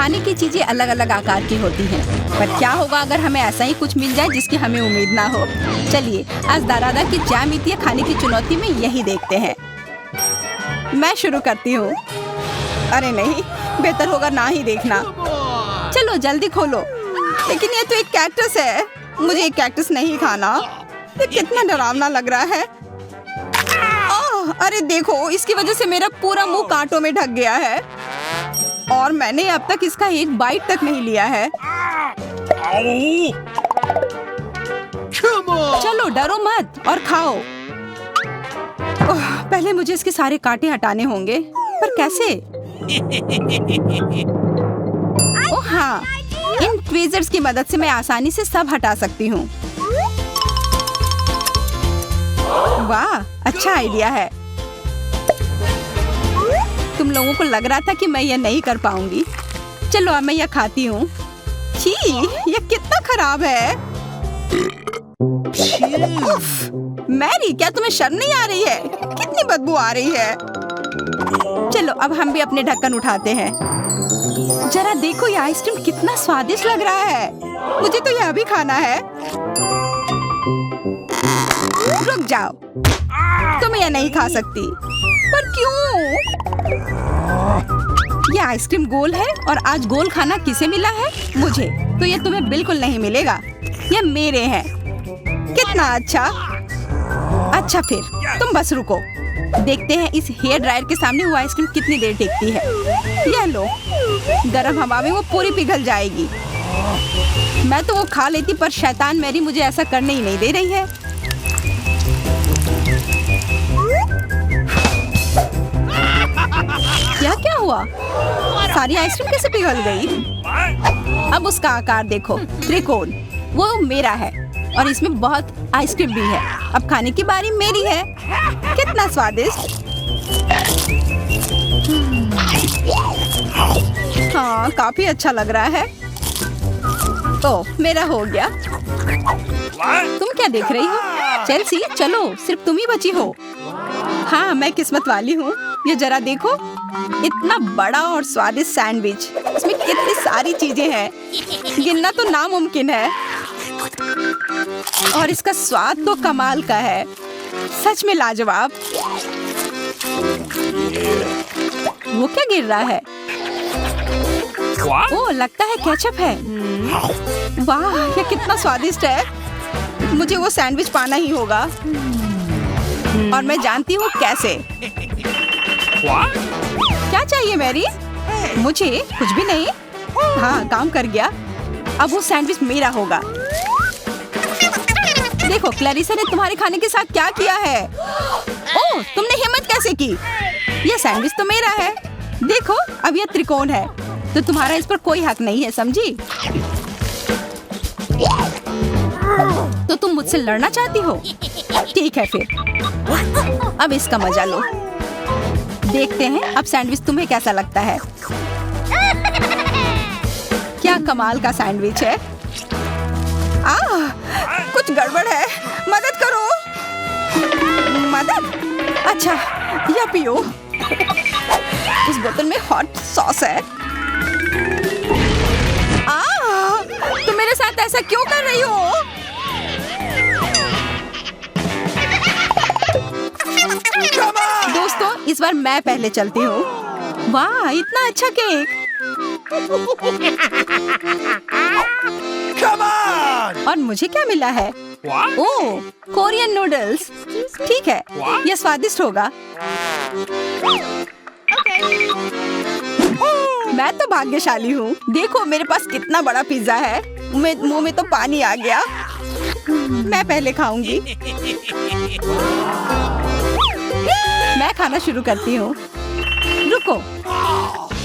खाने की चीजें अलग अलग आकार की होती हैं, पर क्या होगा अगर हमें ऐसा ही कुछ मिल जाए जिसकी हमें उम्मीद ना हो। चलिए आज दारादा की ज्यामितीय खाने की चुनौती में यही देखते हैं। मैं शुरू करती हूँ। अरे नहीं, बेहतर होगा ना ही देखना। चलो जल्दी खोलो। लेकिन ये तो एक कैक्टस है, मुझे एक कैक्टस नहीं खाना। ये कितना डरावना लग रहा है। अरे देखो, इसकी वजह से मेरा पूरा मुंह कांटों में ढक गया है और मैंने अब तक इसका एक बाइट तक नहीं लिया है। चलो डरो मत और खाओ। पहले मुझे इसके सारे कांटे हटाने होंगे, पर कैसे? ओह हाँ, इन ट्वीजर्स की मदद से मैं आसानी से सब हटा सकती हूँ। वाह, अच्छा आइडिया है। तुम लोगों को लग रहा था कि मैं यह नहीं कर पाऊंगी। चलो अब मैं यह खाती हूँ। छी, यह कितना खराब है। मैरी, क्या तुम्हें शर्म नहीं आ रही है? कितनी बदबू आ रही है। चलो अब हम भी अपने ढक्कन उठाते हैं। जरा देखो, ये आइसक्रीम कितना स्वादिष्ट लग रहा है। मुझे तो यह भी खाना है। रुक जाओ, तुम यह नहीं खा सकती। पर क्यों? यह आइसक्रीम गोल है और आज गोल खाना किसे मिला है? मुझे। तो ये तुम्हें बिल्कुल नहीं मिलेगा, ये मेरे हैं। कितना अच्छा। अच्छा फिर तुम बस रुको, देखते हैं इस हेयर ड्रायर के सामने वो आइसक्रीम कितनी देर टिकती है। यह लो, गर्म हवा में वो पूरी पिघल जाएगी। मैं तो वो खा लेती, पर शैतान मैरी मुझे ऐसा करने ही नहीं दे रही है। क्या हुआ? सारी आइसक्रीम कैसे पिघल गई? अब उसका आकार देखो, त्रिकोण। वो मेरा है और इसमें बहुत आइसक्रीम भी है। अब खाने की बारी मेरी है। कितना स्वादिष्ट। हाँ, काफी अच्छा लग रहा है। ओह, मेरा हो गया। तुम क्या देख रही हो? चेल्सी, चलो, सिर्फ तुम ही बची हो। हाँ, मैं किस्मत वाली हूँ। ये जरा देखो, इतना बड़ा और स्वादिष्ट सैंडविच। इसमें कितनी सारी चीजें हैं, गिनना तो नामुमकिन है। और इसका स्वाद तो कमाल का है, सच में लाजवाब। वो क्या गिर रहा है? ओह, लगता है केचप है। वाह, ये कितना स्वादिष्ट है। मुझे वो सैंडविच पाना ही होगा और मैं जानती हूँ कैसे। क्या चाहिए मैरी? मुझे कुछ भी नहीं। हाँ, काम कर गया। अब वो सैंडविच मेरा होगा। देखो, क्लैरिसा ने तुम्हारे खाने के साथ क्या किया है। ओह, तुमने हिम्मत कैसे की? यह सैंडविच तो मेरा है। देखो, अब यह त्रिकोण है, तो तुम्हारा इस पर कोई हक नहीं है, समझी? तो तुम मुझसे लड़ना चाहती हो? ठीक है फिर, अब इसका मजा लो। देखते हैं अब सैंडविच तुम्हें कैसा लगता है। क्या कमाल का सैंडविच है। कुछ गड़बड़ है, मदद करो। मदद? अच्छा, या पियो। इस बोतल में हॉट सॉस है। तुम मेरे साथ ऐसा क्यों कर रही हो? दोस्तों, इस बार मैं पहले चलती हूँ। वाह, इतना अच्छा केक। और मुझे क्या मिला है? ओह, कोरियन नूडल्स। ठीक है, यह स्वादिष्ट होगा। मैं तो भाग्यशाली हूँ। देखो, मेरे पास कितना बड़ा पिज्जा है। मुंह में तो पानी आ गया। मैं पहले खाऊंगी। मैं खाना शुरू करती हूँ। रुको,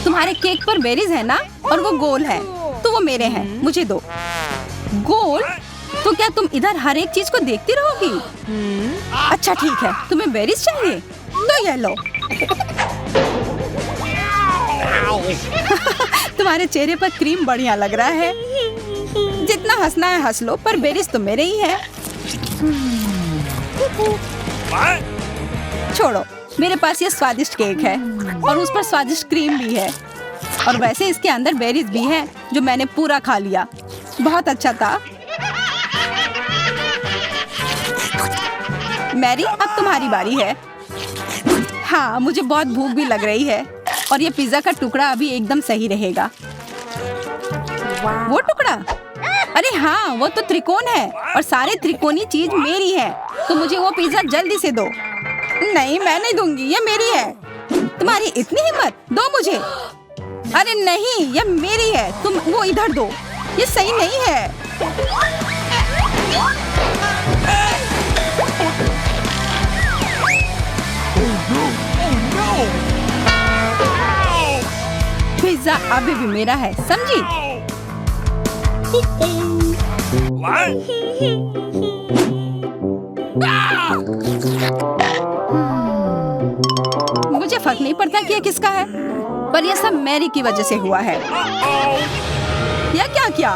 तुम्हारे केक पर बेरीज है ना, और वो गोल है, तो वो मेरे हैं। मुझे दो। गोल? तो क्या तुम इधर हर एक चीज को देखती रहोगी? अच्छा ठीक है, तुम्हें बेरीज चाहिए तो ये लो। तुम्हारे चेहरे पर क्रीम बढ़िया लग रहा है। जितना हंसना है हंस लो, पर बेरीज तो मेरे ही है। छोड़ो, मेरे पास ये स्वादिष्ट केक है और उस पर स्वादिष्ट क्रीम भी है। और वैसे इसके अंदर बेरीज भी है जो मैंने पूरा खा लिया। बहुत अच्छा था। मैरी, अब तुम्हारी बारी है। हाँ, मुझे बहुत भूख भी लग रही है और ये पिज्जा का टुकड़ा अभी एकदम सही रहेगा। वो टुकड़ा? अरे हाँ, वो तो त्रिकोण है और सारे त्रिकोणी चीज मेरी है, तो मुझे वो पिज्जा जल्दी से दो। नहीं, मैं नहीं दूंगी, ये मेरी है। तुम्हारी इतनी हिम्मत, दो मुझे। अरे नहीं, ये मेरी है, तुम वो इधर दो। ये सही नहीं है। पिज्जा अभी भी मेरा है, समझी? मुझे फर्क नहीं पड़ता कि ये किसका है, पर यह सब मैरी की वजह से हुआ है। या क्या किया?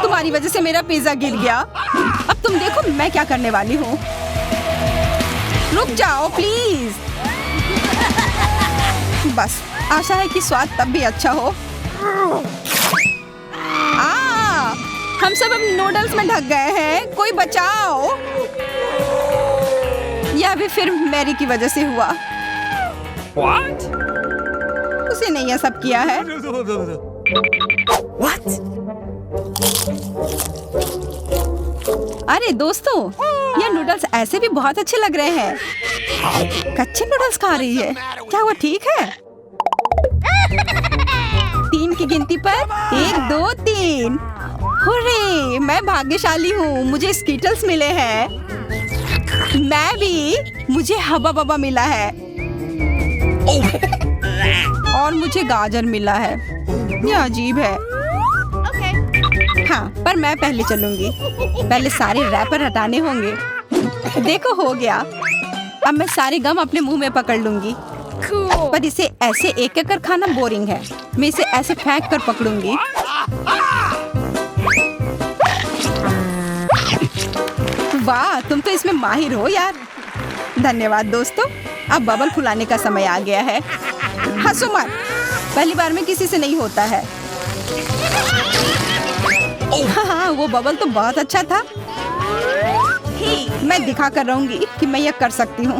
तुम्हारी वजह से मेरा पिज्जा गिर गया। अब तुम देखो मैं क्या करने वाली हूँ। रुक जाओ प्लीज। बस, आशा है कि स्वाद तब भी अच्छा हो। हम सब अब नूडल्स में ढक गए हैं, कोई बचाओ। यह भी फिर मैरी की वजह से हुआ। What? उसी ने यह सब किया है। What? अरे दोस्तों, ये नूडल्स ऐसे भी बहुत अच्छे लग रहे हैं। कच्चे नूडल्स खा रही है, क्या वो ठीक है? 3 की गिनती पर 1, 2, 3। हुर्रे, मैं भाग्यशाली हूँ, मुझे स्कीटल्स मिले हैं। मैं भी, मुझे हबा बबा मिला है और मुझे गाजर मिला है। यह अजीब है। हाँ, पर मैं पहले चलूंगी। पहले सारे रैपर हटाने होंगे। देखो, हो गया। अब मैं सारे गम अपने मुंह में पकड़ लूंगी। पर इसे ऐसे एक एक कर खाना बोरिंग है। मैं इसे ऐसे फेंक कर पकड़ूंगी। वाह, तुम तो इसमें माहिर हो यार। धन्यवाद दोस्तों। अब बबल फुलाने का समय आ गया है। हंसो मत, पहली बार में किसी से नहीं होता है। हाँ, वो बबल तो बहुत अच्छा था। मैं दिखा कर रहूंगी कि मैं ये कर सकती हूँ।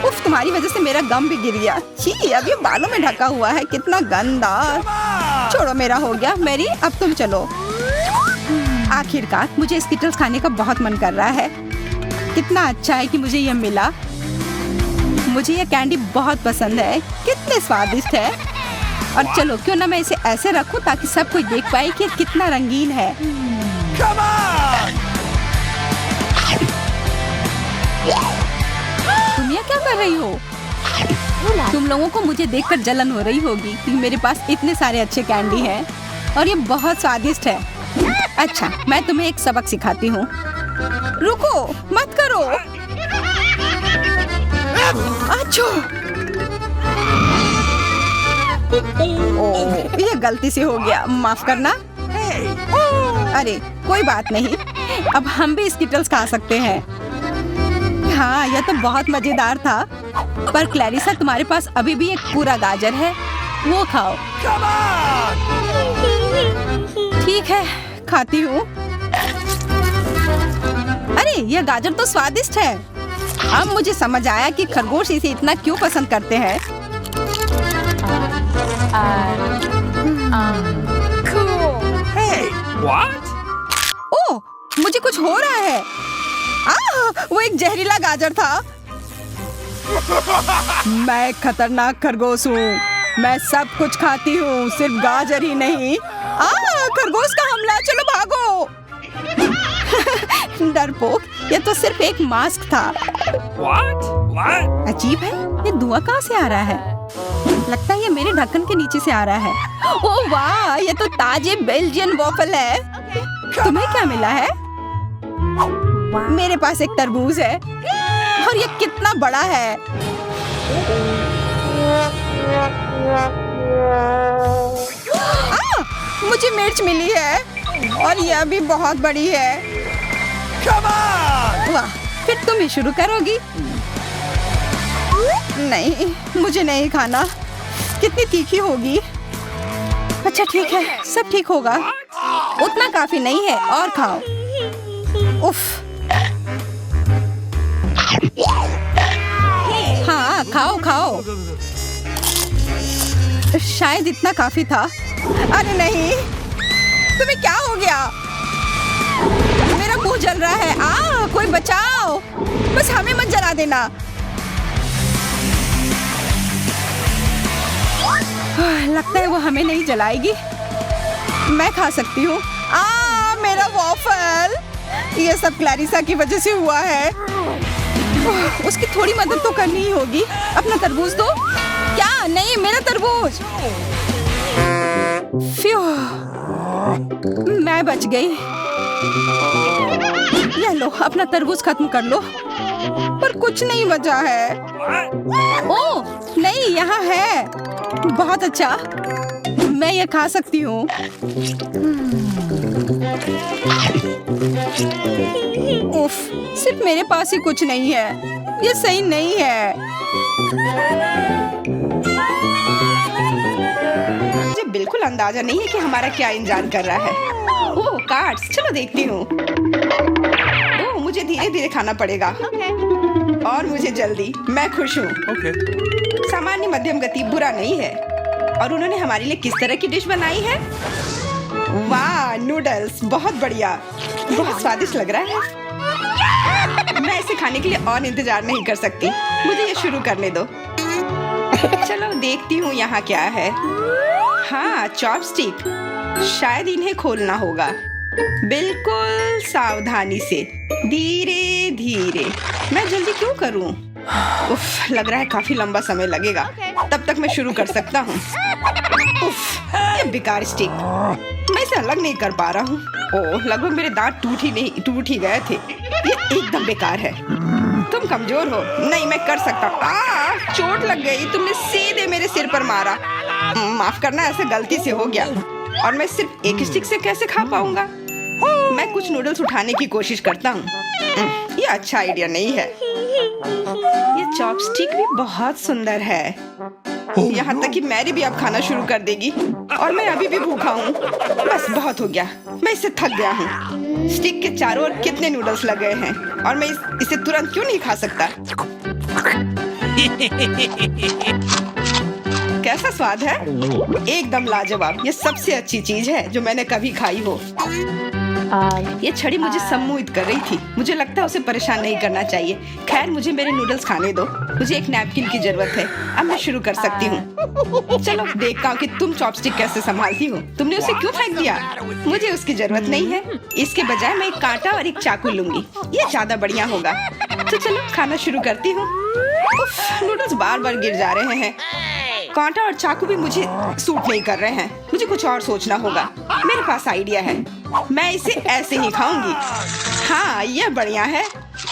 उफ, तुम्हारी वजह से मेरा गम भी गिर गया। छी, अब ये बालों में ढका हुआ है, कितना गंदा। छोड़ो, मेरा हो गया। मैरी, अब तुम चलो। आखिरकार मुझे स्कीटल्स खाने का बहुत मन कर रहा है। कितना अच्छा है कि मुझे यह मिला। मुझे यह कैंडी बहुत पसंद है, कितने स्वादिष्ट है। और चलो, क्यों ना मैं इसे ऐसे रखूं ताकि सब कोई देख पाए कि कितना रंगीन है। तुम ये क्या कर रही हो? तुम लोगों को मुझे देखकर जलन हो रही होगी कि मेरे पास इतने सारे अच्छे कैंडी हैं और ये बहुत स्वादिष्ट है। अच्छा, मैं तुम्हें एक सबक सिखाती हूँ। रुको, मत करो। अच्छो, ओह, ये गलती से हो गया, माफ करना। अरे कोई बात नहीं, अब हम भी स्कीटल्स खा सकते हैं। हाँ, यह तो बहुत मजेदार था। पर क्लैरिसा, तुम्हारे पास अभी भी एक पूरा गाजर है, वो खाओ। ठीक है, खाती हूँ। अरे, यह गाजर तो स्वादिष्ट है। अब मुझे समझ आया कि खरगोश इसे इतना क्यों पसंद करते हैं। Hey, what? ओह, मुझे कुछ हो रहा है। वो एक जहरीला गाजर था। मैं एक खतरनाक खरगोश हूँ। मैं सब कुछ खाती हूँ, सिर्फ गाजर ही नहीं। खरगोश का हमला, चलो भागो। डरपोक, ये तो सिर्फ एक मास्क था। What? What? अजीब है, ये धुआं कहाँ से आ रहा है? लगता है ये मेरे ढक्कन के नीचे से आ रहा है। ओह वाह, ये तो ताजे बेल्जियन वॉफल है। तुम्हें क्या मिला है? मेरे पास एक तरबूज है और ये कितना बड़ा है। मुझे मिर्च मिली है और यह भी बहुत बड़ी है। वाह, फिर तुम ही शुरू करोगी? नहीं, मुझे नहीं खाना। कितनी तीखी होगी। अच्छा ठीक है, सब ठीक होगा। उतना काफी नहीं है, और खाओ। उफ। हाँ खाओ खाओ। शायद इतना काफी था। अरे नहीं, तुम्हें क्या हो गया? मेरा मुंह जल रहा है। कोई बचाओ, बस हमें मत जला देना। लगता है वो हमें नहीं जलाएगी। मैं खा सकती हूँ। मेरा वॉफल। ये सब क्लैरिसा की वजह से हुआ है। उसकी थोड़ी मदद तो करनी ही होगी। अपना तरबूज दो। क्या? नहीं, मेरा तरबूज। फ्यू, मैं बच गई। ये लो, अपना तरबूज खत्म कर लो। पर कुछ नहीं बचा है। ओह नहीं, यहाँ है। बहुत अच्छा, मैं ये खा सकती हूँ। उफ, सिर्फ मेरे पास ही कुछ नहीं है। ये सही नहीं है। मुझे बिल्कुल अंदाजा नहीं है कि हमारा क्या इंतजार कर रहा है। ओह कार्ड्स, चलो देखती हूँ। ओह, मुझे धीरे धीरे खाना पड़ेगा। और मुझे जल्दी। मैं खुश हूँ। सामान्य मध्यम गति बुरा नहीं है। और उन्होंने हमारे लिए किस तरह की डिश बनाई है? वाह, नूडल्स, बहुत बढ़िया, बहुत स्वादिष्ट लग रहा है। मैं इसे खाने के लिए और इंतजार नहीं कर सकती। मुझे ये शुरू करने दो। चलो देखती हूँ यहाँ क्या है। हाँ, चॉपस्टिक। शायद इन्हें खोलना होगा। बिल्कुल सावधानी से, धीरे धीरे। मैं जल्दी क्यों करूँ? उफ, लग रहा है काफी लंबा समय लगेगा। तब तक मैं शुरू कर सकता हूँ। उफ, ये बेकार स्टिक। मैं इसे अलग नहीं कर पा रहा हूँ। ओह, लगभग मेरे दांत टूट ही गए थे। ये एकदम बेकार है। तुम कमजोर हो। नहीं, मैं कर सकता हूँ। चोट लग गई। तुमने सीधे मेरे सिर पर मारा। माफ करना, ऐसे गलती से हो गया। और मैं सिर्फ एक स्टिक से कैसे खा पाऊंगा? मैं कुछ नूडल्स उठाने की कोशिश करता हूँ। ये अच्छा आइडिया नहीं है। ये चॉपस्टिक भी बहुत सुंदर है। यहाँ तक कि मैरी भी अब खाना शुरू कर देगी। और मैं अभी भी भूखा हूँ। बस बहुत हो गया, मैं इससे थक गया हूँ। स्टिक के चारों ओर कितने नूडल्स लगे हैं। और मैं इसे तुरंत क्यों नहीं खा सकता? कैसा स्वाद है? एकदम लाजवाब। ये सबसे अच्छी चीज है जो मैंने कभी खाई हो। ये छड़ी मुझे सम्मोहित कर रही थी। मुझे लगता है उसे परेशान नहीं करना चाहिए। खैर, मुझे मेरे नूडल्स खाने दो। मुझे एक नैपकिन की जरूरत है। अब मैं शुरू कर सकती हूँ। चलो देखता हूँ कि तुम चॉपस्टिक कैसे संभालती हो। तुमने उसे क्यों फेंक दिया? मुझे उसकी जरूरत नहीं है। इसके बजाय मैं एक कांटा और एक चाकू लूंगी। ये ज्यादा बढ़िया होगा। तो चलो खाना शुरू करती हूँ। नूडल्स बार बार गिर जा रहे हैं। कांटा और चाकू भी मुझे सूट नहीं कर रहे हैं। मुझे कुछ और सोचना होगा। मेरे पास आइडिया है। मैं इसे ऐसे ही खाऊंगी। हाँ, यह बढ़िया है।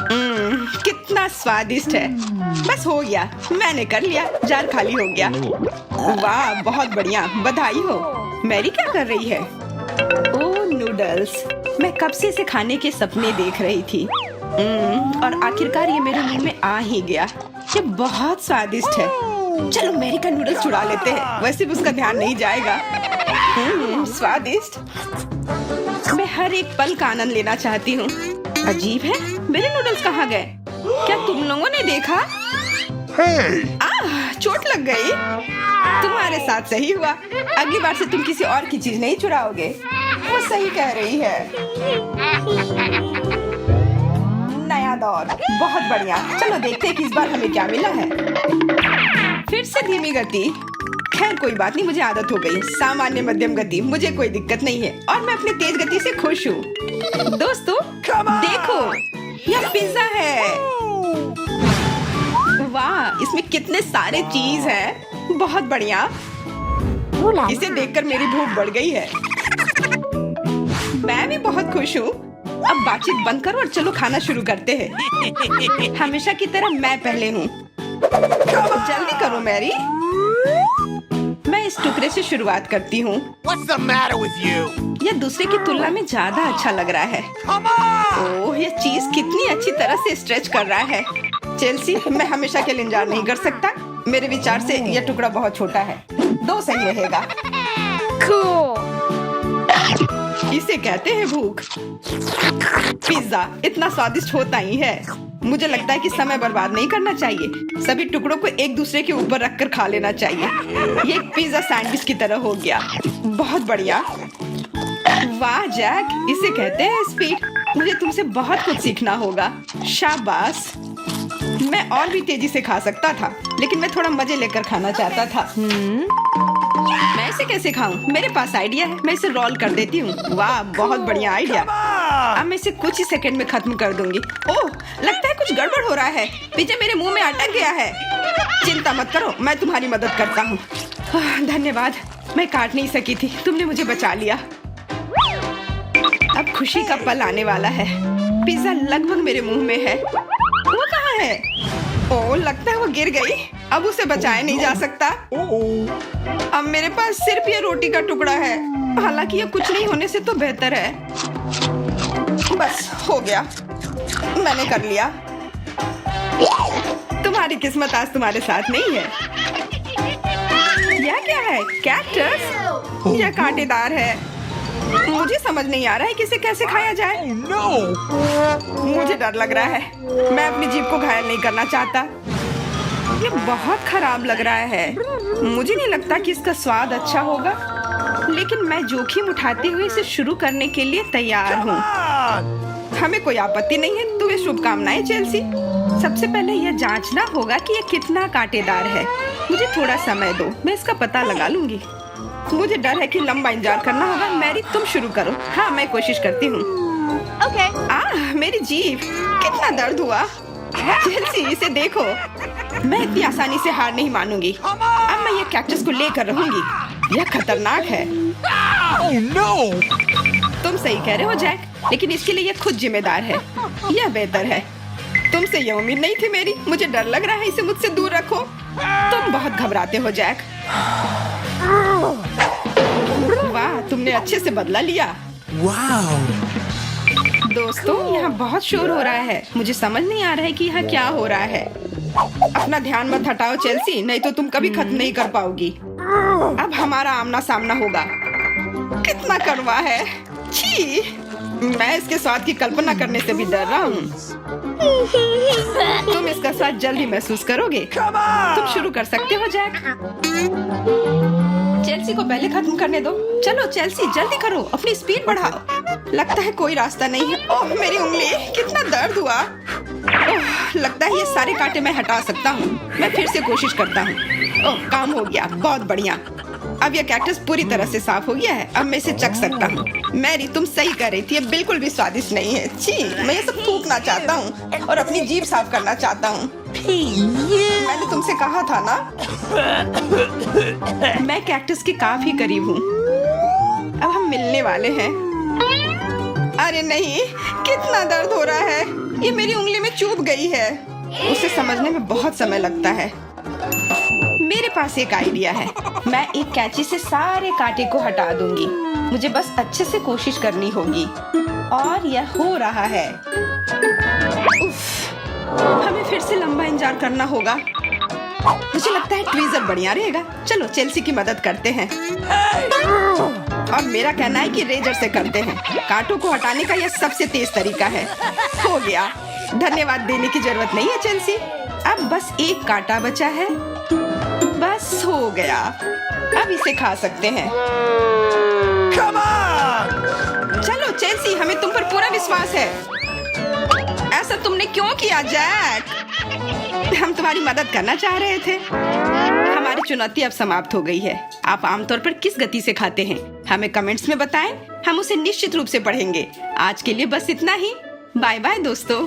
कितना स्वादिष्ट है। बस हो गया, मैंने कर लिया। जार खाली हो गया। वाह, बहुत बढ़िया, बधाई हो। मैरी क्या कर रही है? ओह नूडल्स, मैं कब से इसे खाने के सपने देख रही थी। और आखिरकार ये मेरे मुंह में आ ही गया। ये बहुत स्वादिष्ट है। चलो मैरी का नूडल्स चुरा लेते हैं। वैसे भी उसका ध्यान नहीं जाएगा। स्वादिष्ट। मैं हर एक पल का आनंद लेना चाहती हूँ। अजीब है, मेरे नूडल्स कहाँ गए? क्या तुम लोगों ने देखा? चोट लग गई। तुम्हारे साथ सही हुआ। अगली बार से तुम किसी और की चीज नहीं चुराओगे। वो सही कह रही है। नया दौर, बहुत बढ़िया। चलो देखते हैं कि इस बार हमें क्या मिला है। फिर से धीमी गति। खैर कोई बात नहीं, मुझे आदत हो गई। सामान्य मध्यम गति, मुझे कोई दिक्कत नहीं है। और मैं अपनी तेज गति से खुश हूँ। दोस्तों देखो, यह पिज्जा है। वाह, इसमें कितने सारे चीज हैं। बहुत बढ़िया। इसे देखकर मेरी भूख बढ़ गई है। मैं भी बहुत खुश हूँ। अब बातचीत बंद करो और चलो खाना शुरू करते हैं। हमेशा की तरह मैं पहले हूँ। जल्दी करो मैरी। मैं इस टुकड़े से शुरुआत करती हूँ। यह दूसरे की तुलना में ज्यादा अच्छा लग रहा है। ओह, यह चीज कितनी अच्छी तरह से स्ट्रेच कर रहा है। चेल्सी, मैं हमेशा के लिए इंतजार नहीं कर सकता। मेरे विचार से यह टुकड़ा बहुत छोटा है। 2 सही रहेगा। Cool. इसे कहते हैं भूख। पिज्जा इतना स्वादिष्ट होता ही है। मुझे लगता है कि समय बर्बाद नहीं करना चाहिए। सभी टुकड़ों को एक दूसरे के ऊपर रखकर खा लेना चाहिए। ये एक पिज्जा सैंडविच की तरह हो गया। बहुत बढ़िया। वाह जैक, इसे कहते हैं स्पीड। मुझे तुमसे बहुत कुछ सीखना होगा। शाबाश। मैं और भी तेजी से खा सकता था, लेकिन मैं थोड़ा मजे लेकर खाना चाहता था। मैं इसे कैसे खाऊं? मेरे पास आइडिया है। मैं इसे रोल कर देती हूँ। वाह, बहुत बढ़िया आइडिया। अब मैं इसे कुछ ही सेकंड में खत्म कर दूंगी। ओह, लगता है कुछ गड़बड़ हो रहा है। पिज्जा मेरे मुंह में अटक गया है। चिंता मत करो, मैं तुम्हारी मदद करता हूँ। धन्यवाद। मैं काट नहीं सकी थी, तुमने मुझे बचा लिया। अब खुशी का पल आने वाला है। पिज्जा लगभग मेरे मुंह में है। वो कहाँ है? ओह, लगता है वो गिर गई। अब उसे बचाया नहीं जा सकता। अब मेरे पास सिर्फ ये रोटी का टुकड़ा है। हालांकि ये कुछ नहीं होने से तो बेहतर है। बस हो गया, मैंने कर लिया। तुम्हारी किस्मत आज तुम्हारे साथ नहीं है। यह क्या है? कैक्टस? यह कांटेदार है। मुझे समझ नहीं आ रहा है कि इसे कैसे खाया जाए। मुझे डर लग रहा है। मैं अपनी जीभ को घायल नहीं करना चाहता। ये बहुत खराब लग रहा है। मुझे नहीं लगता कि इसका स्वाद अच्छा होगा, लेकिन मैं जोखिम उठाते हुए इसे शुरू करने के लिए तैयार हूँ। हमें कोई आपत्ति नहीं है। तुम्हें शुभकामनाएं चेल्सी। सबसे पहले यह जांचना होगा कि यह कितना कांटेदार है। मुझे थोड़ा समय दो, मैं इसका पता लगा लूंगी। मुझे डर है कि लंबा इंतजार करना होगा। मैरी, तुम शुरू करो। हाँ, मैं कोशिश करती हूँ। Okay. मेरी जीभ, कितना दर्द हुआ। चेल्सी, इसे देखो। मैं इतनी आसानी से हार नहीं मानूंगी। अब मैं ये कैक्टस को लेकर रहूंगी। यह खतरनाक है। Oh no! तुम सही कह रहे हो जैक, लेकिन इसके लिए यह खुद जिम्मेदार है। यह बेहतर है। तुमसे यह उम्मीद नहीं थी मेरी। मुझे डर लग रहा है। इसे मुझसे दूर रखो। तुम बहुत घबराते हो जैक। वाह, तुमने अच्छे से बदला लिया। Wow! दोस्तों, यहाँ बहुत शोर हो रहा है। मुझे समझ नहीं आ रहा है कि यहाँ क्या हो रहा है। अपना ध्यान मत हटाओ चेल्सी, नहीं तो तुम कभी खत्म नहीं कर पाओगी। अब हमारा आमना सामना होगा। कितना कड़वा है। छी, मैं इसके स्वाद की कल्पना करने से भी डर रहा हूँ। तुम इसका स्वाद जल्दी महसूस करोगे। तुम शुरू कर सकते हो जैक। चेल्सी को पहले खत्म करने दो। चलो चेल्सी, जल्दी करो, अपनी स्पीड बढ़ाओ। लगता है कोई रास्ता नहीं है। ओह, मेरी उंगली, कितना दर्द हुआ। ओह, लगता है ये सारे कांटे मैं हटा सकता हूँ। मैं फिर से कोशिश करता हूँ। ओह, काम हो गया। बहुत बढ़िया। अब यह कैक्टस पूरी तरह से साफ हो गया है। अब मैं इसे चख सकता हूँ। मैरी, तुम सही कह रही थी। ये बिल्कुल भी स्वादिष्ट नहीं है। छी, मैं ये सब थूकना चाहता हूँ और अपनी जीभ साफ करना चाहता हूँ। मैंने तुमसे कहा था ना। मैं कैक्टस के काफी करीब हूँ। अब हम मिलने वाले हैं। अरे नहीं, कितना दर्द हो रहा है। ये मेरी उंगली में चुभ गई है। उसे समझने में बहुत समय लगता है। मेरे पास एक आइडिया है। मैं एक कैंची से सारे कांटे को हटा दूंगी। मुझे बस अच्छे से कोशिश करनी होगी। और यह हो रहा है। उफ, हमें फिर से लंबा इंतजार करना होगा। मुझे लगता है ट्वीजर बढ़िया रहेगा। चलो चेल्सी की मदद करते हैं। और मेरा कहना है कि रेजर से करते हैं। कांटों को हटाने का यह सबसे तेज तरीका है। हो गया। धन्यवाद देने की जरूरत नहीं है चेल्सी। अब बस एक कांटा बचा है। बस हो गया। अब इसे खा सकते हैं। Come on! चलो चेल्सी, हमें तुम पर पूरा विश्वास है। ऐसा तुमने क्यों किया जैक? हम तुम्हारी मदद करना चाह रहे थे। हमारी चुनौती अब समाप्त हो गई है। आप आमतौर पर किस गति से खाते हैं, हमें कमेंट्स में बताएं। हम उसे निश्चित रूप से पढ़ेंगे। आज के लिए बस इतना ही। बाय बाय दोस्तों।